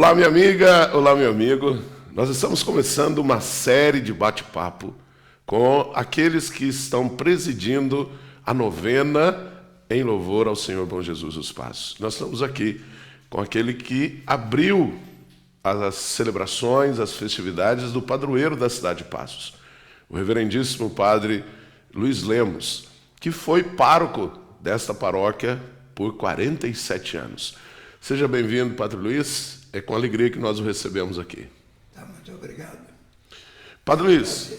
Olá, minha amiga, olá, meu amigo. Nós estamos começando uma série de bate-papo com aqueles que estão presidindo a novena em louvor ao Senhor Bom Jesus dos Passos. Nós estamos aqui com aquele que abriu as celebrações, as festividades do padroeiro da cidade de Passos, o reverendíssimo padre Luiz Lemos, que foi pároco desta paróquia por 47 anos. Seja bem-vindo, padre Luiz. É com alegria que nós o recebemos aqui. Tá, muito obrigado. Padre Luiz,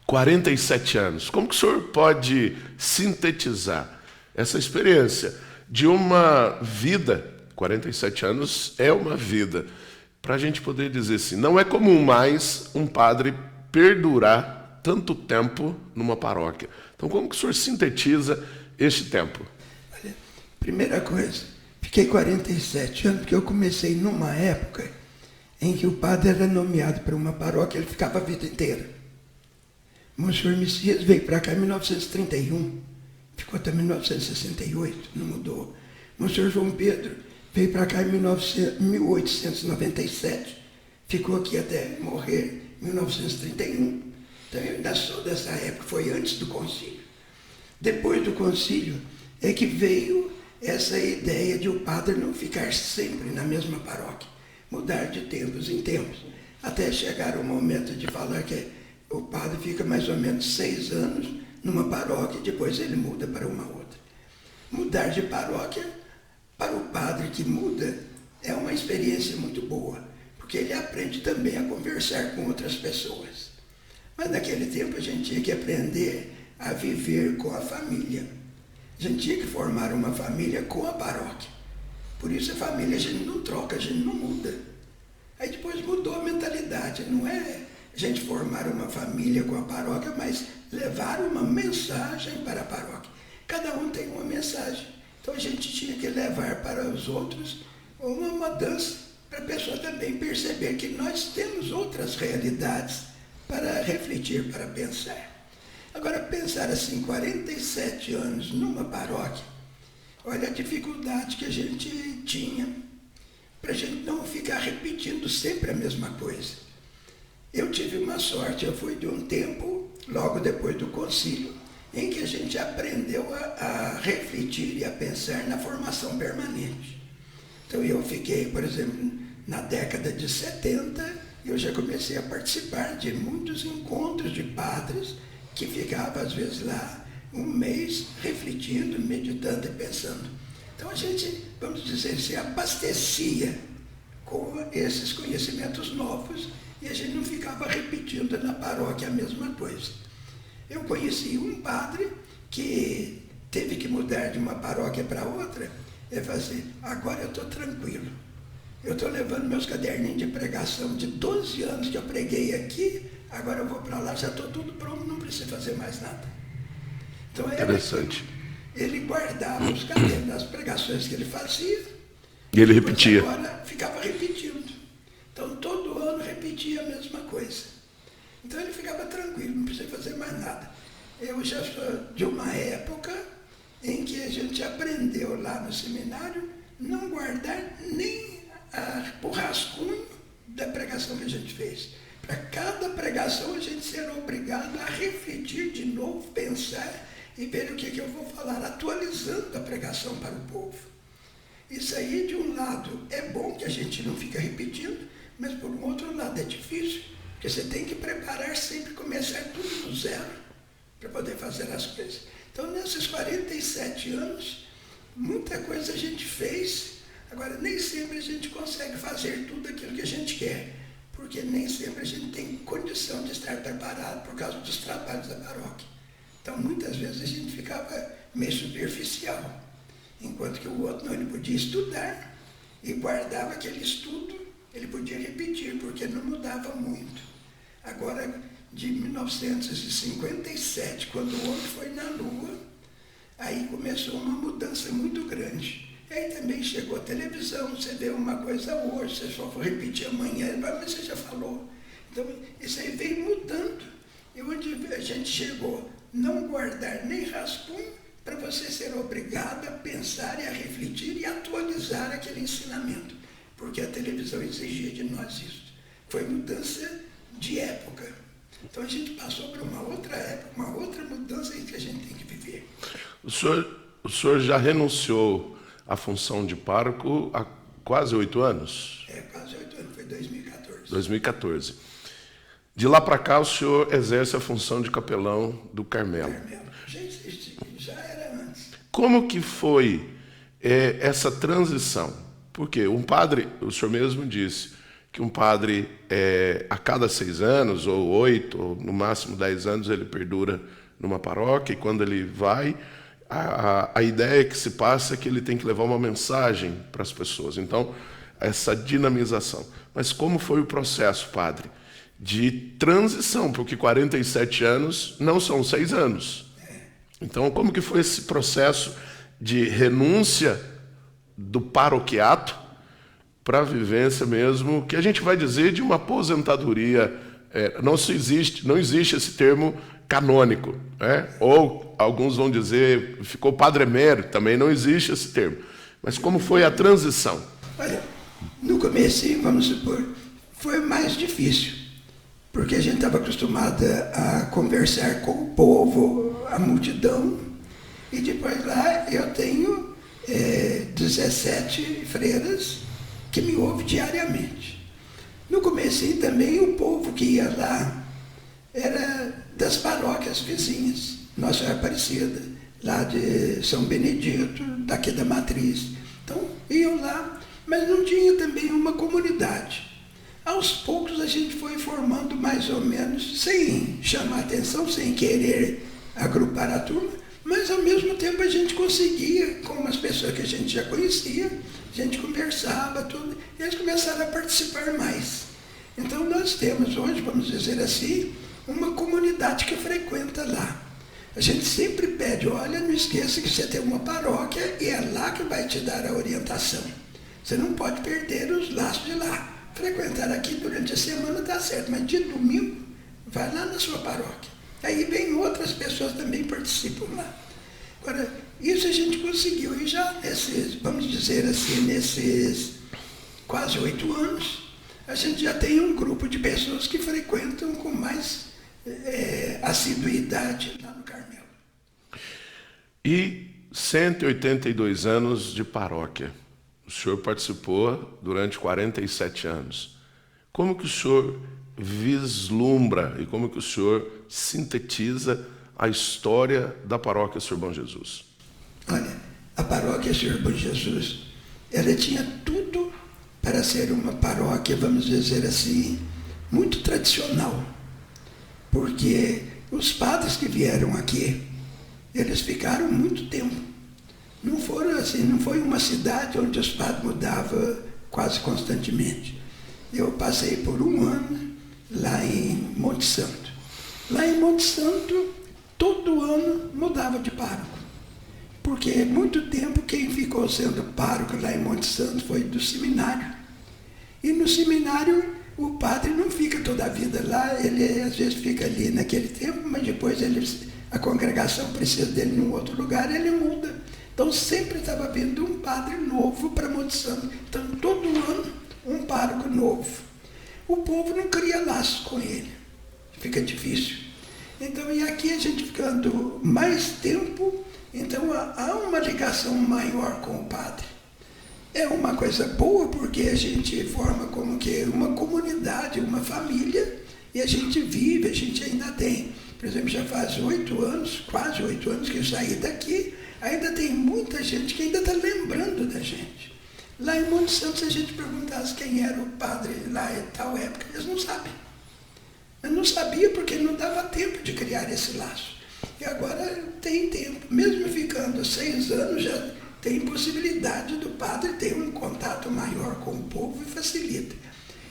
47 anos. Como que o senhor pode sintetizar essa experiência de uma vida? 47 anos é uma vida. Para a gente poder dizer assim, não é comum mais um padre perdurar tanto tempo numa paróquia. Então, como que o senhor sintetiza este tempo? Olha, primeira coisa, fiquei 47 anos porque eu comecei numa época em que o padre era nomeado para uma paróquia, ele ficava a vida inteira. Monsenhor Messias veio para cá em 1931, ficou até 1968, não mudou. Monsenhor João Pedro veio para cá em 1897, ficou aqui até morrer em 1931. Então eu ainda sou dessa época, foi antes do concílio. Depois do concílio é que veio essa ideia de o padre não ficar sempre na mesma paróquia, mudar de tempos em tempos, até chegar o momento de falar que o padre fica mais ou menos 6 anos numa paróquia e depois ele muda para uma outra. Mudar de paróquia para o padre que muda é uma experiência muito boa, porque ele aprende também a conversar com outras pessoas. Mas naquele tempo a gente tinha que aprender a viver com a família. A gente tinha que formar uma família com a paróquia. Por isso a família a gente não troca, a gente não muda. Aí depois mudou a mentalidade. Não é a gente formar uma família com a paróquia, mas levar uma mensagem para a paróquia. Cada um tem uma mensagem. Então a gente tinha que levar para os outros uma mudança, para a pessoa também perceber que nós temos outras realidades para refletir, para pensar. Agora, pensar assim, 47 anos numa paróquia, olha a dificuldade que a gente tinha para a gente não ficar repetindo sempre a mesma coisa. Eu tive uma sorte, eu fui de um tempo, logo depois do concílio, em que a gente aprendeu a refletir e a pensar na formação permanente. Então eu fiquei, por exemplo, na década de 70, eu já comecei a participar de muitos encontros de padres, que ficava às vezes lá um mês refletindo, meditando e pensando. Então a gente, vamos dizer assim, abastecia com esses conhecimentos novos e a gente não ficava repetindo na paróquia a mesma coisa. Eu conheci um padre que teve que mudar de uma paróquia para outra e falou assim, agora eu estou tranquilo. Eu estou levando meus caderninhos de pregação de 12 anos que eu preguei aqui, agora eu vou para lá, já estou tudo pronto, não preciso fazer mais nada. Então Interessante. Ele guardava os cadernos das pregações que ele fazia. E ele repetia. Agora ficava repetindo. Então todo ano repetia a mesma coisa. Então ele ficava tranquilo, não precisa fazer mais nada. Eu já sou de uma época em que a gente aprendeu lá no seminário não guardar nem o rascunho da pregação que a gente fez. Para cada pregação a gente será obrigado a refletir de novo, pensar e ver o que eu vou falar, atualizando a pregação para o povo. Isso aí, de um lado, é bom que a gente não fica repetindo, mas por um outro lado é difícil, porque você tem que preparar sempre, começar tudo do zero para poder fazer as coisas. Então, nesses 47 anos, muita coisa a gente fez, agora nem sempre a gente consegue fazer tudo aquilo que a gente quer, porque nem sempre a gente tem condição de estar preparado por causa dos trabalhos da paróquia. Então, muitas vezes a gente ficava meio superficial, enquanto que o outro não, ele podia estudar e guardava aquele estudo, ele podia repetir, porque não mudava muito. Agora, de 1957, quando o homem foi na Lua, aí começou uma mudança muito grande. E aí também chegou a televisão, você vê uma coisa hoje, você só for repetir amanhã, mas você já falou. Então, isso aí veio mudando. E onde a gente chegou, não guardar nem rascunho, para você ser obrigado a pensar e a refletir e atualizar aquele ensinamento. porque a televisão exigia de nós isso. Foi mudança de época. Então a gente passou para uma outra época, uma outra mudança que a gente tem que viver. O senhor já renunciou à função de pároco há quase 8 anos? Quase 8 anos, foi 2014. 2014. De lá para cá, o senhor exerce a função de capelão do Carmelo. Já era antes. Como que foi essa transição? Porque um padre, o senhor mesmo disse, que um padre, a cada 6 anos, ou 8, ou no máximo 10 anos, ele perdura numa paróquia, e quando ele vai, a ideia que se passa é que ele tem que levar uma mensagem para as pessoas. Então, essa dinamização. Mas como foi o processo, padre, de transição? Porque 47 anos não são 6 anos. Então, como que foi esse processo de renúncia do paroquiato para a vivência mesmo, que a gente vai dizer de uma aposentadoria? Não existe esse termo canônico, né? Ou alguns vão dizer, ficou padre emérito, também não existe esse termo. Mas como foi a transição? Olha, no começo, vamos supor, foi mais difícil, porque a gente estava acostumado a conversar com o povo, a multidão, e depois lá eu tenho 17 freiras que me ouvem diariamente. No comecinho também o povo que ia lá era das paróquias vizinhas, Nossa Senhora Aparecida, lá de São Benedito, daqui da Matriz. Então iam lá, mas não tinha também uma comunidade. Aos poucos a gente foi formando mais ou menos, sem chamar atenção, sem querer agrupar a turma, mas ao mesmo tempo a gente conseguia, com as pessoas que a gente já conhecia, a gente conversava, tudo, e eles começaram a participar mais. Então nós temos hoje, vamos dizer assim, uma comunidade que frequenta lá. A gente sempre pede, olha, não esqueça que você tem uma paróquia e é lá que vai te dar a orientação. Você não pode perder os laços de lá. Frequentar aqui durante a semana está certo, mas de domingo, vai lá na sua paróquia. Aí vem outras pessoas também participam lá. Agora, isso a gente conseguiu, e já nesses, vamos dizer assim, nesses quase 8 anos, a gente já tem um grupo de pessoas que frequentam com mais assiduidade lá no Carmelo. E 182 anos de paróquia. O senhor participou durante 47 anos. Como que o senhor vislumbra e como que o senhor sintetiza a história da paróquia Senhor Bom Jesus? Olha, a paróquia Senhor Bom Jesus, ela tinha tudo para ser uma paróquia, vamos dizer assim, muito tradicional. Porque os padres que vieram aqui, eles ficaram muito tempo. Não foram assim, não foi uma cidade onde os padres mudavam quase constantemente. Eu passei por 1 ano lá em Monte Santo. Lá em Monte Santo, todo ano mudava de pároco. Porque muito tempo quem ficou sendo pároco lá em Monte Santo foi do seminário. E no seminário o padre não fica toda a vida lá, ele às vezes fica ali naquele tempo, mas depois a congregação precisa dele em um outro lugar, ele muda. Então sempre estava vindo um padre novo para Monte Santo. Então todo ano um pároco novo. O povo não cria laço com ele, fica difícil. Então, e aqui a gente ficando mais tempo, então há uma ligação maior com o padre. É uma coisa boa porque a gente forma como que uma comunidade, uma família, e a gente vive, a gente ainda tem. Por exemplo, já faz 8 anos, quase 8 anos que eu saí daqui, ainda tem muita gente que ainda está lembrando da gente. Lá em Monte Santo, se a gente perguntasse quem era o padre lá em tal época, eles não sabem. Eu não sabia porque não dava tempo de criar esse laço. E agora tem tempo. Mesmo ficando 6 anos, já tem possibilidade do padre ter um contato maior com o povo e facilita.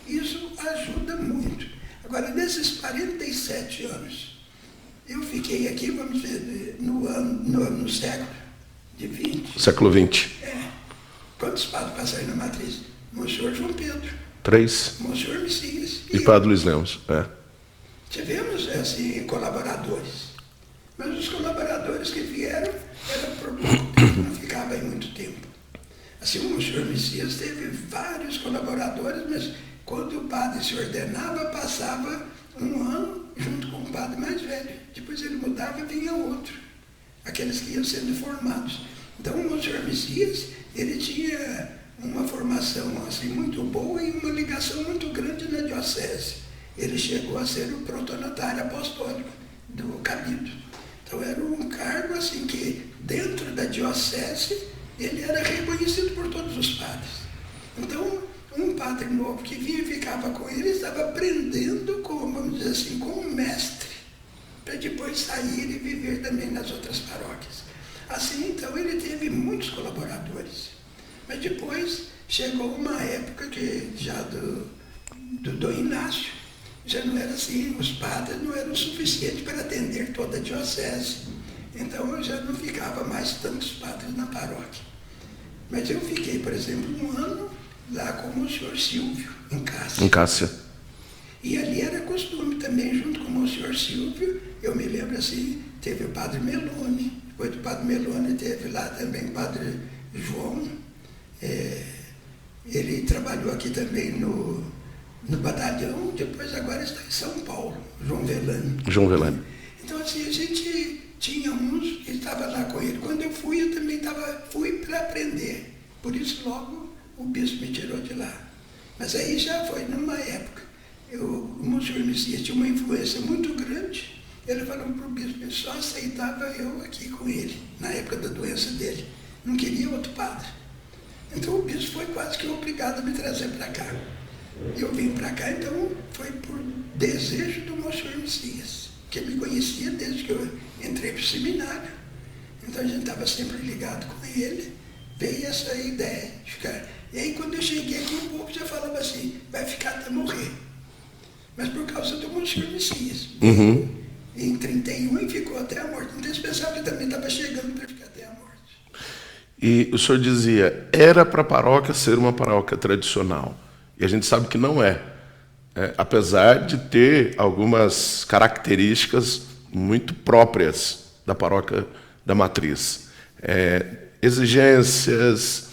Isso ajuda muito. Agora, nesses 47 anos, eu fiquei aqui, vamos ver, no século de 20. Século 20. Quantos padres passaram na Matriz? Monsenhor João Pedro. 3. Monsenhor Messias. E Padre Luiz Lemos. Tivemos assim, colaboradores. Mas os colaboradores que vieram eram por pouco tempo, não ficavam aí muito tempo. A Assim, o Monsenhor Messias teve vários colaboradores, mas quando o padre se ordenava, passava um ano junto com o padre mais velho. Depois ele mudava e vinha outro, aqueles que iam sendo formados. Então, o Monsenhor Messias, ele tinha uma formação assim, muito boa e uma ligação muito grande na diocese. Ele chegou a ser o protonotário apostólico do Cabido. Então, era um cargo assim que, dentro da diocese, ele era reconhecido por todos os padres. Então, um padre novo que vinha e ficava com ele, estava aprendendo, vamos dizer assim, com um mestre, para depois sair e viver também nas outras paróquias. Assim, então, ele teve muitos colaboradores. Mas depois chegou uma época que já do Dom Inácio, já não era assim, os padres não eram suficientes para atender toda a diocese. Então eu já não ficava mais tantos padres na paróquia. Mas eu fiquei, por exemplo, um ano lá com o senhor Silvio, em Cássia. Em Cássia. E ali era costume também, junto com o senhor Silvio, eu me lembro assim, teve o padre Meloni, depois do padre Meloni teve lá também o padre João. Ele trabalhou aqui também no batalhão, depois agora está em São Paulo, João Velani. João Velani. Então assim, a gente tinha uns que estavam lá com ele. Quando eu fui, eu também fui para aprender. Por isso logo o bispo me tirou de lá. Mas aí já foi numa época. O Monsenhor Messias tinha uma influência muito grande. Ele falou para o bispo, ele só aceitava eu aqui com ele, na época da doença dele. Não queria outro padre. Então o bispo foi quase que obrigado a me trazer para cá. Eu vim para cá, então foi por desejo do Monsenhor Messias, que me conhecia desde que eu entrei para o seminário. Então a gente estava sempre ligado com ele, veio essa ideia de ficar. E aí quando eu cheguei aqui, o povo já falava assim, vai ficar até morrer. Mas por causa do Monsenhor Messias. Em 31 e ficou até a morte. Então eles pensavam que também estava chegando para ficar até a morte. E o senhor dizia, era para a paróquia ser uma paróquia tradicional. E a gente sabe que não é. Apesar de ter algumas características muito próprias da paróquia da Matriz. Exigências,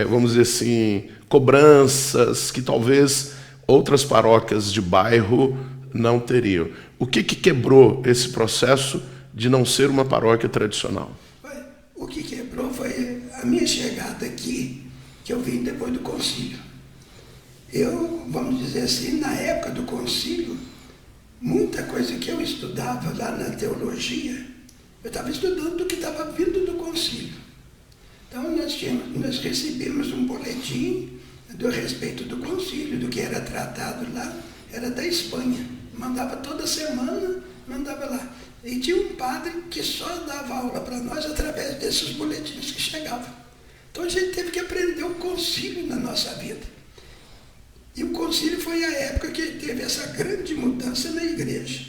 vamos dizer assim, cobranças que talvez outras paróquias de bairro não teriam. O que quebrou esse processo de não ser uma paróquia tradicional? O que quebrou foi a minha chegada aqui, que eu vim depois do concílio. Eu, vamos dizer assim, na época do concílio, muita coisa que eu estudava lá na teologia, eu estava estudando do que estava vindo do concílio. Então nós recebemos um boletim do respeito do concílio, do que era tratado lá, era da Espanha. Mandava toda semana, mandava lá. E tinha um padre que só dava aula para nós através desses boletins que chegavam. Então a gente teve que aprender o concílio na nossa vida. E o concílio foi a época que teve essa grande mudança na igreja.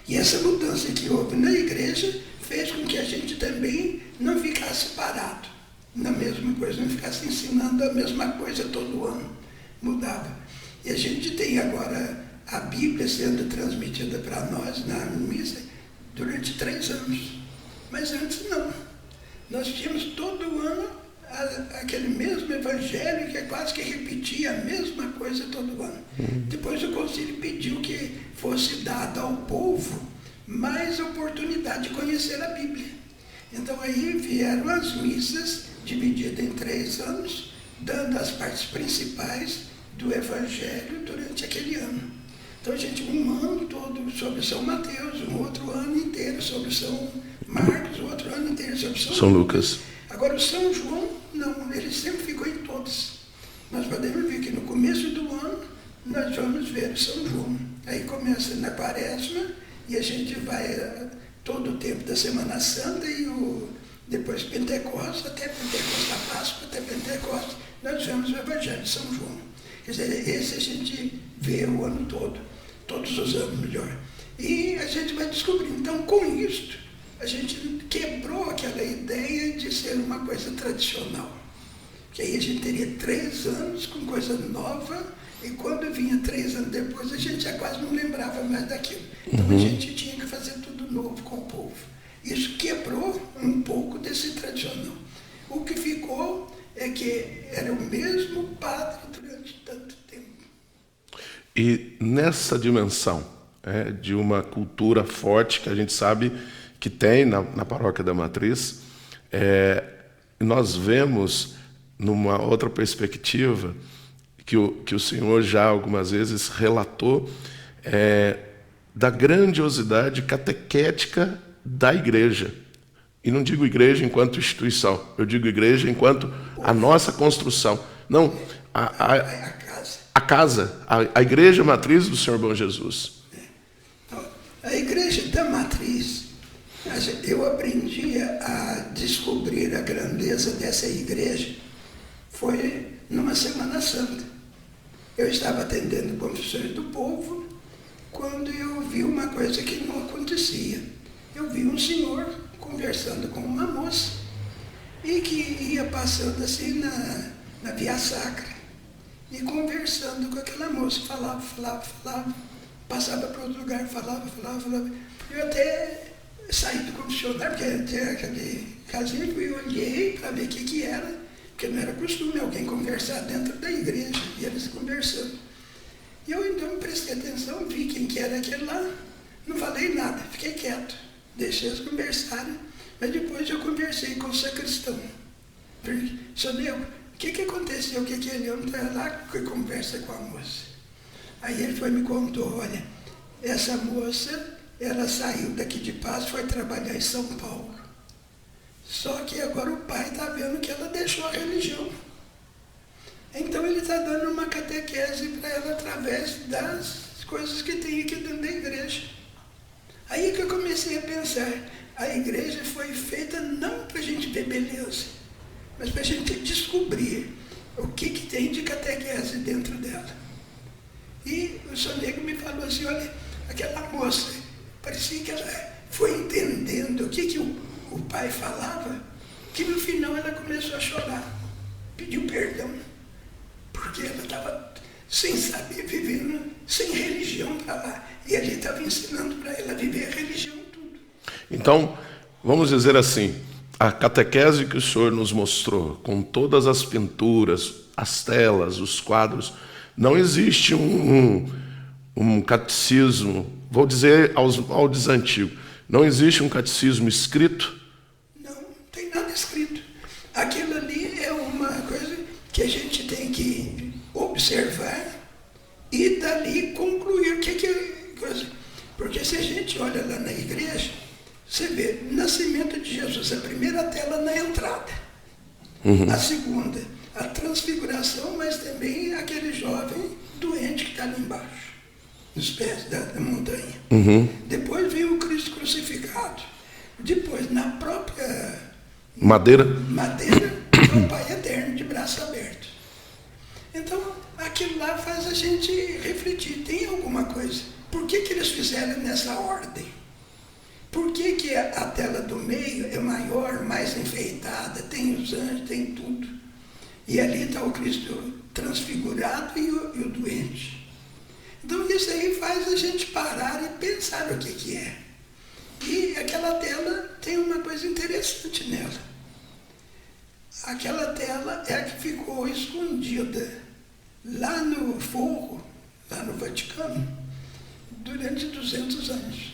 E essa mudança que houve na igreja fez com que a gente também não ficasse parado na mesma coisa, não ficasse ensinando a mesma coisa todo ano. Mudava. E a gente tem agora a Bíblia sendo transmitida para nós na missa durante 3 anos. Mas antes não. Nós tínhamos todo ano aquele mesmo evangelho que quase que repetia a mesma coisa todo ano. Depois o concílio pediu que fosse dada ao povo mais oportunidade de conhecer a Bíblia. Então aí vieram as missas divididas em 3 anos, dando as partes principais do evangelho durante aquele ano. Então a gente, um ano todo sobre São Mateus, um outro ano inteiro sobre São Marcos, outro ano inteiro sobre São Lucas. Agora o São João, não, ele sempre ficou em todos. Nós podemos ver que no começo do ano nós vamos ver o São João. Aí começa na Quaresma e a gente vai todo o tempo da Semana Santa e depois Pentecostes, até Pentecostes, a Páscoa, até Pentecostes, nós vemos o Evangelho de São João. Quer dizer, esse a gente vê o ano todo, todos os anos melhor. E a gente vai descobrindo. Então, com isto, a gente quebrou aquela ideia de ser uma coisa tradicional. Que aí a gente teria 3 anos com coisa nova, e quando vinha 3 anos depois, a gente já quase não lembrava mais daquilo. Então a gente tinha que fazer tudo novo com o povo. Isso quebrou um pouco desse tradicional. O que ficou porque era o mesmo padre durante tanto tempo. E nessa dimensão de uma cultura forte que a gente sabe que tem na Paróquia da Matriz, nós vemos numa outra perspectiva que o Senhor já algumas vezes relatou da grandiosidade catequética da igreja. E não digo igreja enquanto instituição, eu digo igreja enquanto a nossa construção. Não, a casa, a igreja matriz do Senhor Bom Jesus. Então, a igreja da matriz, eu aprendi a descobrir a grandeza dessa igreja, foi numa Semana Santa. Eu estava atendendo confissões do povo, quando eu vi uma coisa que não acontecia. Eu vi um senhor conversando com uma moça e que ia passando assim na Via Sacra e conversando com aquela moça, falava, passava para outro lugar, falava. Eu até saí do confessionário, porque tinha aquele casinho, e olhei para ver o que era, porque não era costume alguém conversar dentro da igreja, e eles conversando. E eu então prestei atenção, vi quem que era aquele lá, não falei nada, fiquei quieto, deixei eles conversarem, mas depois eu conversei com o sacristão. Falei, seu Nego, o que aconteceu? Que aquele homem está lá que conversa com a moça? Aí ele foi e me contou, olha, essa moça, ela saiu daqui de Paz, foi trabalhar em São Paulo. Só que agora o pai está vendo que ela deixou a religião. Então ele está dando uma catequese para ela através das coisas que tem aqui dentro da igreja. Aí que eu comecei a pensar, a igreja foi feita não para a gente ver beleza, mas para a gente descobrir o que tem de catequese dentro dela. E o senhor Nego me falou assim, olha, aquela moça, parecia que ela foi entendendo o que o pai falava, que no final ela começou a chorar, pediu perdão, porque ela estava sem saber, vivendo sem religião para lá, e ele estava ensinando para ela viver a religião tudo. Então, vamos dizer assim, a catequese que o Senhor nos mostrou, com todas as pinturas, as telas, os quadros, não existe um catecismo, vou dizer ao desantigo, não existe um catecismo escrito? Não tem nada escrito. Aquilo ali é uma coisa que a gente tem que observar e dali concluir o que é coisa. Porque se a gente olha lá na igreja, você vê nascimento de Jesus, a primeira tela na entrada. A segunda, a transfiguração, mas também aquele jovem doente que está ali embaixo, nos pés da montanha. Depois vem o Cristo crucificado. Depois, na própria madeira, o Pai Eterno, de braços abertos. Então, aquilo lá faz a gente refletir. Tem alguma coisa. Por que eles fizeram nessa ordem? Por que a tela do meio é maior, mais enfeitada, tem os anjos, tem tudo? E ali está o Cristo transfigurado e o doente. Então isso aí faz a gente parar e pensar o que é. E aquela tela tem uma coisa interessante nela. Aquela tela é a que ficou escondida lá no forro, lá no Vaticano, durante 200 anos.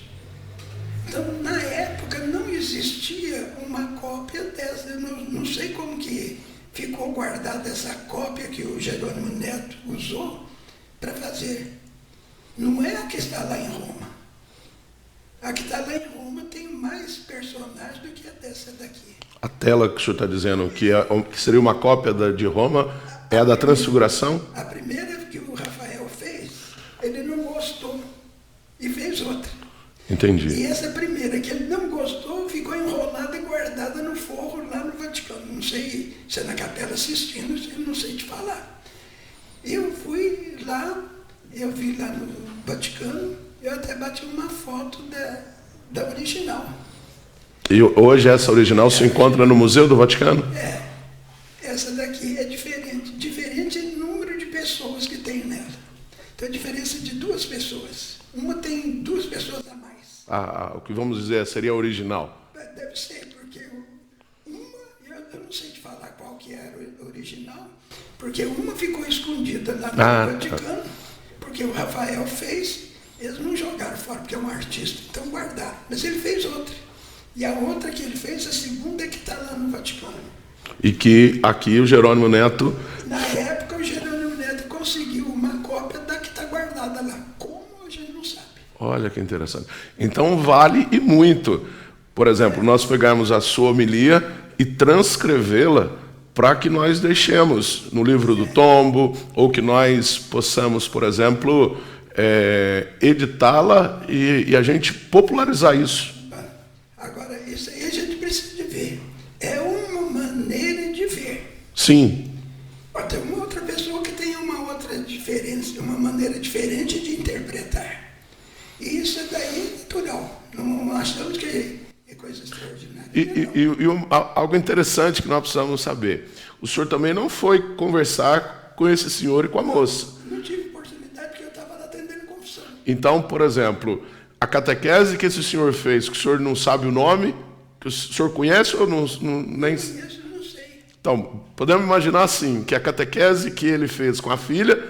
Então, na época, não existia uma cópia dessa. Eu não sei como que ficou guardada essa cópia que o Jerônimo Neto usou para fazer. Não é a que está lá em Roma. A que está lá em Roma tem mais personagens do que a dessa daqui. A tela que o senhor está dizendo que seria uma cópia de Roma é a da Transfiguração? A primeira que o Rafael fez, ele não gostou e fez outra. Entendi. E essa primeira que ele não gostou ficou enrolada e guardada no forro lá no Vaticano. Não sei se é na Capela Sistina, eu não sei te falar. Eu fui lá, eu vi lá no Vaticano, eu até bati uma foto da original. E hoje essa original se encontra no Museu do Vaticano? É. Essa daqui é diferente. Diferente em número de pessoas que tem nela. Então a diferença de 2 pessoas. Uma tem 2 pessoas a mais. O que vamos dizer seria a original. Deve ser, porque eu não sei te falar qual que era o original, porque uma ficou escondida lá no Vaticano, porque o Rafael fez, eles não jogaram fora, porque é um artista, então guardaram. Mas ele fez outra. E a outra que ele fez, a segunda, é que está lá no Vaticano. E que aqui o Jerônimo Neto... Na época, o Jerônimo Neto conseguiu uma cópia da que está guardada lá. Como, a gente não sabe. Olha que interessante. Então vale e muito. Por exemplo, nós pegarmos a sua homilia e transcrevê-la para que nós deixemos no livro do tombo, ou que nós possamos, por exemplo, editá-la e a gente popularizar isso. Agora, isso aí a gente precisa de ver. É uma maneira de ver. Sim. Tem uma outra pessoa que tem uma outra diferença, uma maneira diferente de interpretar. E isso daí é natural. Não achamos que é coisa extraordinária. Algo interessante que nós precisamos saber. O senhor também não foi conversar com esse senhor e com a moça. Não tive oportunidade porque eu estava atendendo confissão. Então, por exemplo, a catequese que esse senhor fez, que o senhor não sabe o nome, que o senhor conhece ou não nem... Conheço, não sei. Então, podemos imaginar assim, que a catequese que ele fez com a filha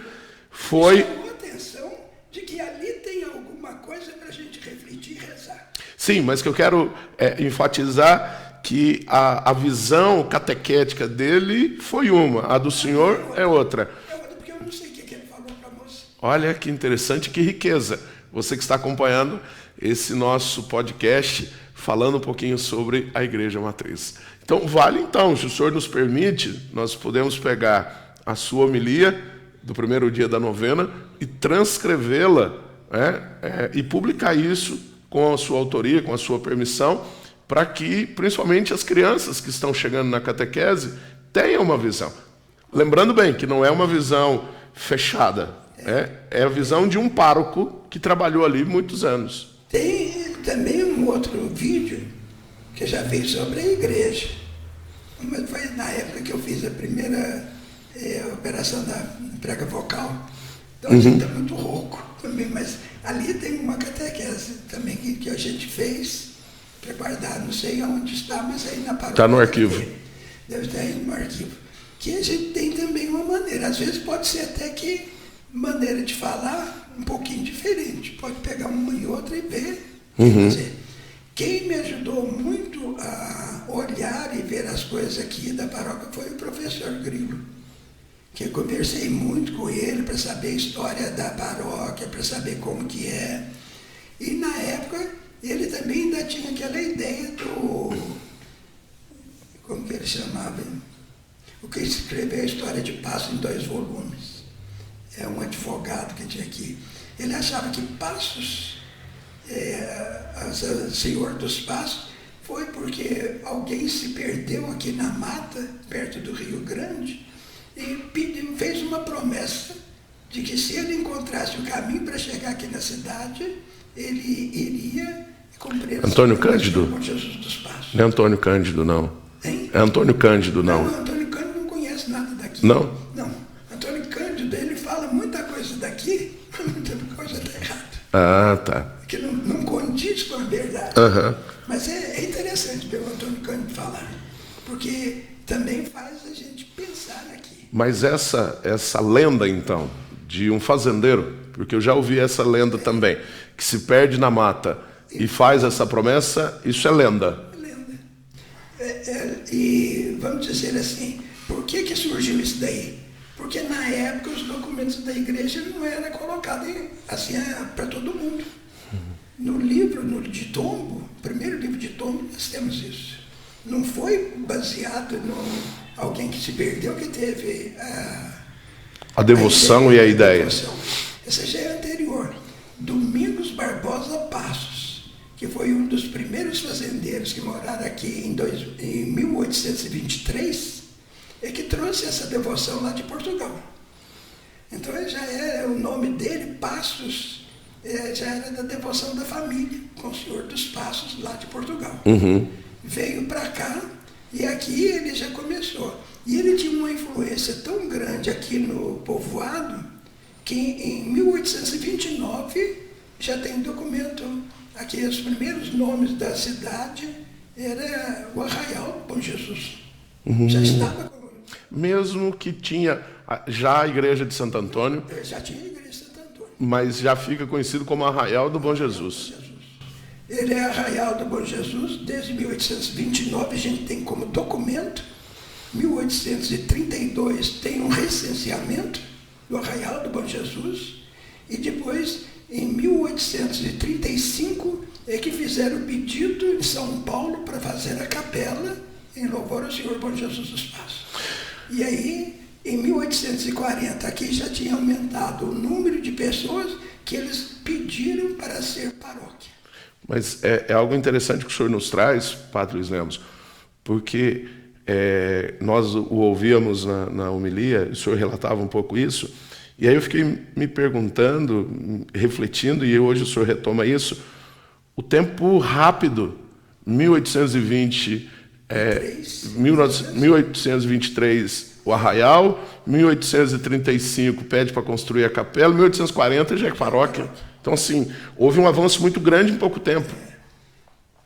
foi... Chamou a atenção de que ali tem alguma coisa para a gente refletir e rezar. Sim, mas que eu quero enfatizar que a visão catequética dele foi uma, a do senhor é outra. É outra, porque eu não sei o que ele falou para a moça. Olha que interessante, que riqueza. Você que está acompanhando esse nosso podcast, falando um pouquinho sobre a Igreja Matriz. Então, vale então, se o senhor nos permite, nós podemos pegar a sua homilia do primeiro dia da novena e transcrevê-la, e publicar isso com a sua autoria, com a sua permissão, para que, principalmente, as crianças que estão chegando na catequese tenham uma visão. Lembrando bem que não é uma visão fechada, é a visão de um pároco que trabalhou ali muitos anos. Tem também um outro vídeo que eu já fiz sobre a igreja. Mas foi na época que eu fiz a primeira operação da prega vocal. Então a gente está muito rouco também, mas ali tem uma catequese também que a gente fez para guardar, não sei onde está, mas aí na paróquia. Está no arquivo. Deve estar aí no arquivo. Que a gente tem também uma maneira, às vezes pode ser até que maneira de falar um pouquinho diferente, pode pegar uma e outra e ver. Quer dizer, quem me ajudou muito a olhar e ver as coisas aqui da paróquia foi o professor Grilo, que eu conversei muito com ele para saber a história da paróquia, para saber como que é. E na época ele também ainda tinha aquela ideia do... como que ele chamava? O que escreveu a história de Passos em 2 volumes. É um advogado que tinha aqui. Ele achava que Passos, Senhor dos Passos, foi porque alguém se perdeu aqui na mata, perto do Rio Grande, e fez uma promessa de que se ele encontrasse o caminho para chegar aqui na cidade, ele iria cumprir a Antônio Cândido? com Jesus dos Passos. Não é Antônio Cândido, não. Hein? É Antônio Cândido, não. Não, Antônio Cândido não conhece nada daqui. Não? Não. Antônio Cândido, ele fala muita coisa daqui, muita coisa está errada. Ah, tá. Que não condiz com a verdade. Uhum. Mas é interessante ver o Antônio Cândido falar, porque também faz a gente pensar aqui. Mas essa lenda, então, de um fazendeiro, porque eu já ouvi essa lenda também, que se perde na mata e faz essa promessa, isso é lenda. Lenda. E vamos dizer assim, por que surgiu isso daí? Porque na época os documentos da igreja não eram colocados assim para todo mundo. No livro de tombo, primeiro livro de tombo, nós temos isso. Não foi baseado em alguém que se perdeu que teve a devoção e a ideia. Essa já é anterior. Domingos Barbosa Passos, que foi um dos primeiros fazendeiros que moraram aqui em 1823, é que trouxe essa devoção lá de Portugal. Então já era o nome dele, Passos, já era da devoção da família, com o Senhor dos Passos lá de Portugal. Veio para cá e aqui ele já começou. E ele tinha uma influência tão grande aqui no povoado que em 1829 já tem documento aqui, os primeiros nomes da cidade era o Arraial do Bom Jesus. Já estava como... Mesmo que tinha já a igreja de Santo Antônio, Já tinha a igreja de Santo Antônio. mas já fica conhecido como Arraial do Bom Jesus. Ele é Arraial do Bom Jesus desde 1829, a gente tem como documento. 1832 tem um recenseamento do Arraial do Bom Jesus. E depois, em 1835, é que fizeram o pedido em São Paulo para fazer a capela em louvor ao Senhor Bom Jesus dos Passos. E aí, em 1840, aqui já tinha aumentado o número de pessoas que eles pediram para ser paróquia. Mas é algo interessante que o senhor nos traz, Padre Luiz Lemos, porque nós o ouvíamos na homilia, o senhor relatava um pouco isso, e aí eu fiquei me perguntando, refletindo, e hoje o senhor retoma isso, o tempo rápido, 1820, 1823 o Arraial, 1835 pede para construir a capela, 1840 já é paróquia. Então, assim, houve um avanço muito grande em pouco tempo.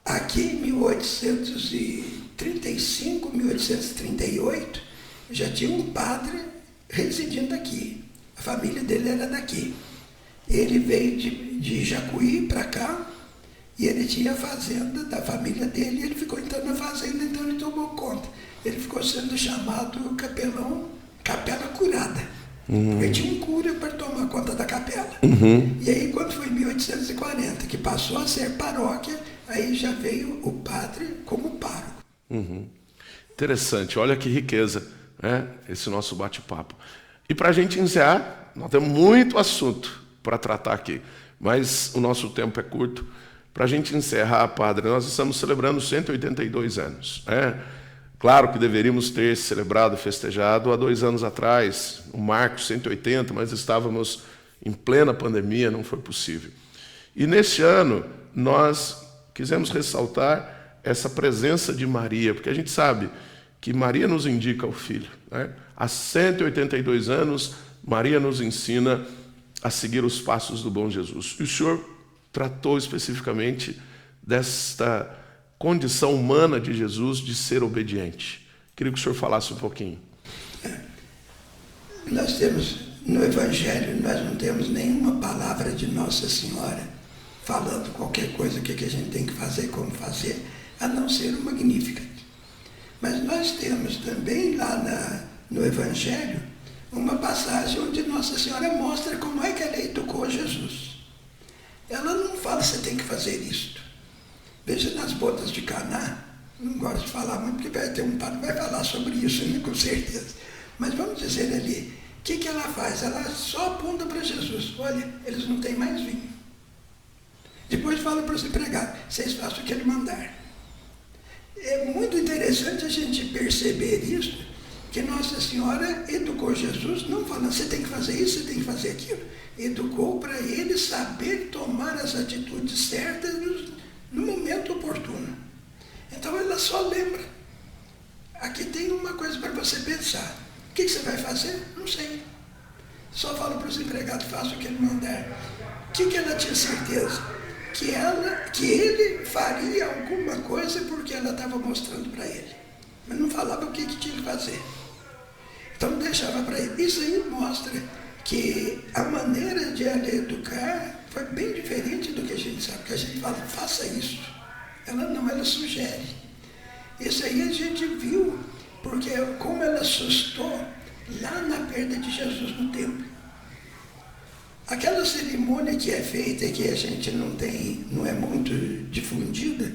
Aqui em 1835, 1838, já tinha um padre residindo aqui. A família dele era daqui. Ele veio de Jacuí para cá, e ele tinha a fazenda da família dele, e ele ficou então na fazenda, então ele tomou conta. Ele ficou sendo chamado capelão, Capela Curada. Porque tinha um cura para tomar conta da capela. E aí, quando foi em 1840, que passou a ser paróquia, aí já veio o padre como pároco. Interessante, olha que riqueza, né? Esse nosso bate-papo. E para a gente encerrar, nós temos muito assunto para tratar aqui, mas o nosso tempo é curto. Para a gente encerrar, padre, nós estamos celebrando 182 anos, né? Claro que deveríamos ter celebrado, festejado há 2 anos atrás, o marco 180, mas estávamos em plena pandemia, não foi possível. E neste ano, nós quisemos ressaltar essa presença de Maria, porque a gente sabe que Maria nos indica o Filho, né? Há 182 anos, Maria nos ensina a seguir os passos do bom Jesus. E o senhor tratou especificamente desta condição humana de Jesus de ser obediente. Queria que o senhor falasse um pouquinho. Nós temos, no Evangelho, nós não temos nenhuma palavra de Nossa Senhora falando qualquer coisa que a gente tem que fazer, como fazer, a não ser o Magnificat. Mas nós temos também lá no Evangelho uma passagem onde Nossa Senhora mostra como é que ela educou Jesus. Ela não fala, você tem que fazer isto. Veja nas bodas de Caná, não gosto de falar muito, porque vai ter um padre que vai falar sobre isso, né, com certeza. Mas vamos dizer ali, o que ela faz? Ela só aponta para Jesus, olha, eles não têm mais vinho. Depois fala para os empregados, vocês façam o que ele mandar. É muito interessante a gente perceber isso, que Nossa Senhora educou Jesus, não falando, você tem que fazer isso, você tem que fazer aquilo. Educou para ele saber tomar as atitudes certas no momento oportuno. Então ela só lembra. Aqui tem uma coisa para você pensar. O que você vai fazer? Não sei. Só fala para os empregados, faça o que ele mandar. O que ela tinha certeza? Que ele faria alguma coisa porque ela estava mostrando para ele. Mas não falava o que tinha que fazer. Então deixava para ele. Isso aí mostra que a maneira de ela educar foi bem diferente do que a gente sabe, porque a gente fala, faça isso. Ela não, ela sugere. Isso aí a gente viu, porque como ela assustou lá na perda de Jesus no templo. Aquela cerimônia que é feita e que a gente não é muito difundida,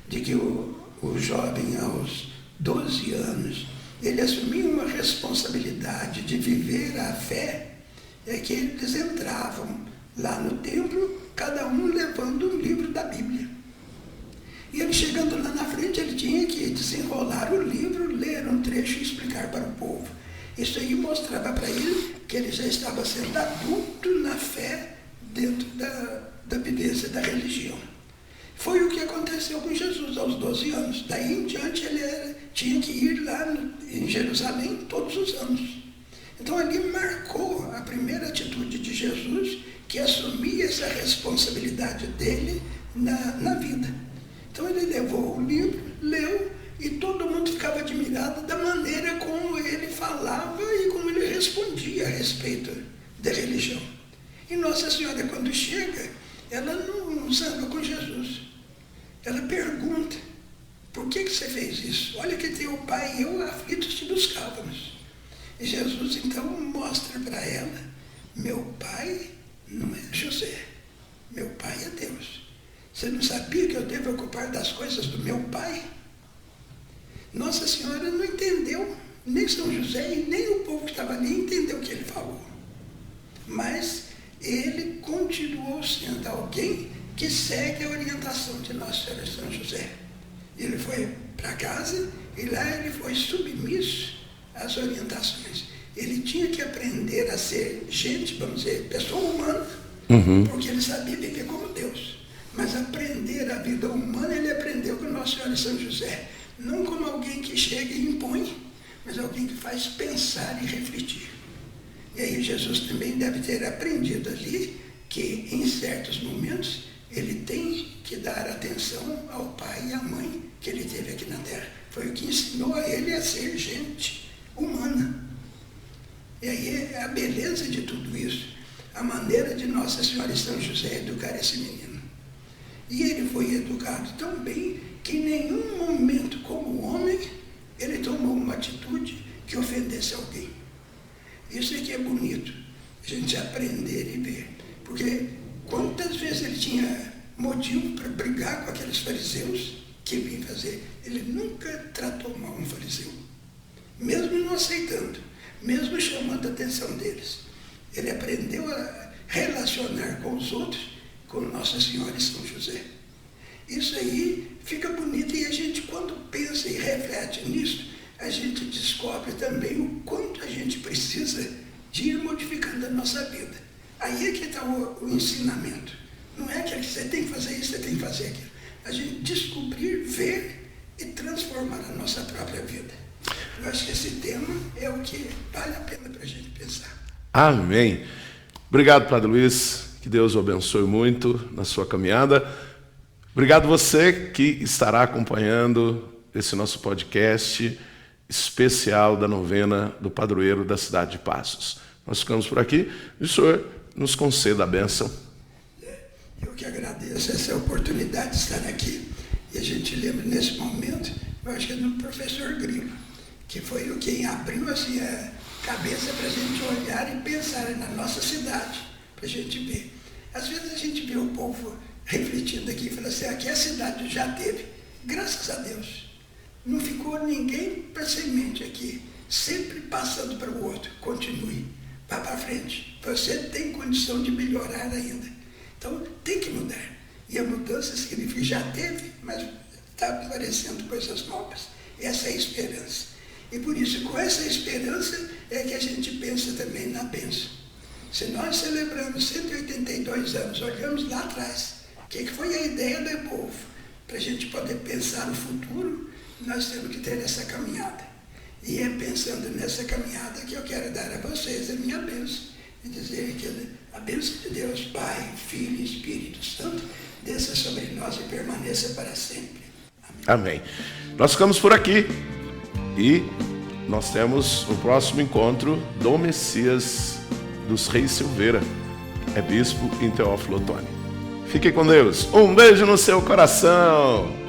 de que o jovem aos 12 anos, ele assumiu uma responsabilidade de viver a fé, é que eles entravam lá no templo, cada um levando um livro da Bíblia. E ele chegando lá na frente, ele tinha que desenrolar o livro, ler um trecho e explicar para o povo. Isso aí mostrava para ele que ele já estava sendo adulto na fé dentro da beleza da religião. Foi o que aconteceu com Jesus aos 12 anos. Daí em diante ele tinha que ir lá em Jerusalém todos os anos. Então ali marcou a primeira atitude de Jesus, que assumia essa responsabilidade dele na vida. Então ele levou o livro, leu, e todo mundo ficava admirado da maneira a respeito da religião. E Nossa Senhora, quando chega, ela não zanga com Jesus. Ela pergunta, por que você fez isso? Olha que teu pai e eu aflitos te buscávamos. E Jesus então mostra para ela, meu pai não é José, meu pai é Deus. Você não sabia que eu devo ocupar das coisas do meu pai? Nossa Senhora não entendeu, nem São José e nem o povo que estava ali entendeu o que ele falou. Mas ele continuou sendo alguém que segue a orientação de Nossa Senhora São José. Ele foi para casa e lá ele foi submisso às orientações. Ele tinha que aprender a ser gente, vamos dizer, pessoa humana, porque ele sabia viver como Deus. Mas aprender a vida humana, ele aprendeu com Nossa Senhora São José. Não como alguém que chega e impõe, mas alguém que faz pensar e refletir. E aí Jesus também deve ter aprendido ali que em certos momentos ele tem que dar atenção ao pai e à mãe que ele teve aqui na terra. Foi o que ensinou a ele a ser gente humana. E aí é a beleza de tudo isso, a maneira de Nossa Senhora e São José educar esse menino. E ele foi educado tão bem que em nenhum momento, como homem, ele tomou uma atitude que ofendesse alguém. Isso é que é bonito, a gente aprender e ver. Porque quantas vezes ele tinha motivo para brigar com aqueles fariseus que vinham fazer. Ele nunca tratou mal um fariseu, mesmo não aceitando, mesmo chamando a atenção deles. Ele aprendeu a relacionar com os outros, com Nossa Senhora e São José. Isso aí fica bonito e a gente, quando pensa e reflete nisso, a gente descobre também o quanto a gente precisa de ir modificando a nossa vida. Aí é que está o ensinamento. Não é que você tem que fazer isso, você tem que fazer aquilo. A gente descobrir, ver e transformar a nossa própria vida. Eu acho que esse tema é o que vale a pena para a gente pensar. Amém. Obrigado, Padre Luiz. Que Deus o abençoe muito na sua caminhada. Obrigado você que estará acompanhando esse nosso podcast especial da novena do padroeiro da cidade de Passos. Nós ficamos por aqui e o Senhor nos conceda a bênção. Eu que agradeço essa oportunidade de estar aqui. E a gente lembra nesse momento, eu acho que é do professor Grilo, que foi o quem abriu assim, a cabeça para a gente olhar e pensar na nossa cidade, para a gente ver. Às vezes a gente vê o povo refletindo aqui e fala assim, aqui a cidade já teve, graças a Deus. Não ficou ninguém para semente aqui, sempre passando para o outro. Continue, vá para frente. Você tem condição de melhorar ainda. Então tem que mudar. E a mudança significa que já teve, mas está aparecendo coisas novas. Essa é a esperança. E por isso, com essa esperança, é que a gente pensa também na bênção. Se nós celebramos 182 anos, olhamos lá atrás, o que foi a ideia do povo? Para a gente poder pensar no futuro, nós temos que ter essa caminhada. E é pensando nessa caminhada que eu quero dar a vocês a minha bênção. E dizer que a bênção de Deus, Pai, Filho e Espírito Santo, desça sobre nós e permaneça para sempre. Amém. Nós ficamos por aqui e nós temos o próximo encontro do Messias dos Reis Silveira, é bispo em Teófilo Otoni. Fique com Deus. Um beijo no seu coração.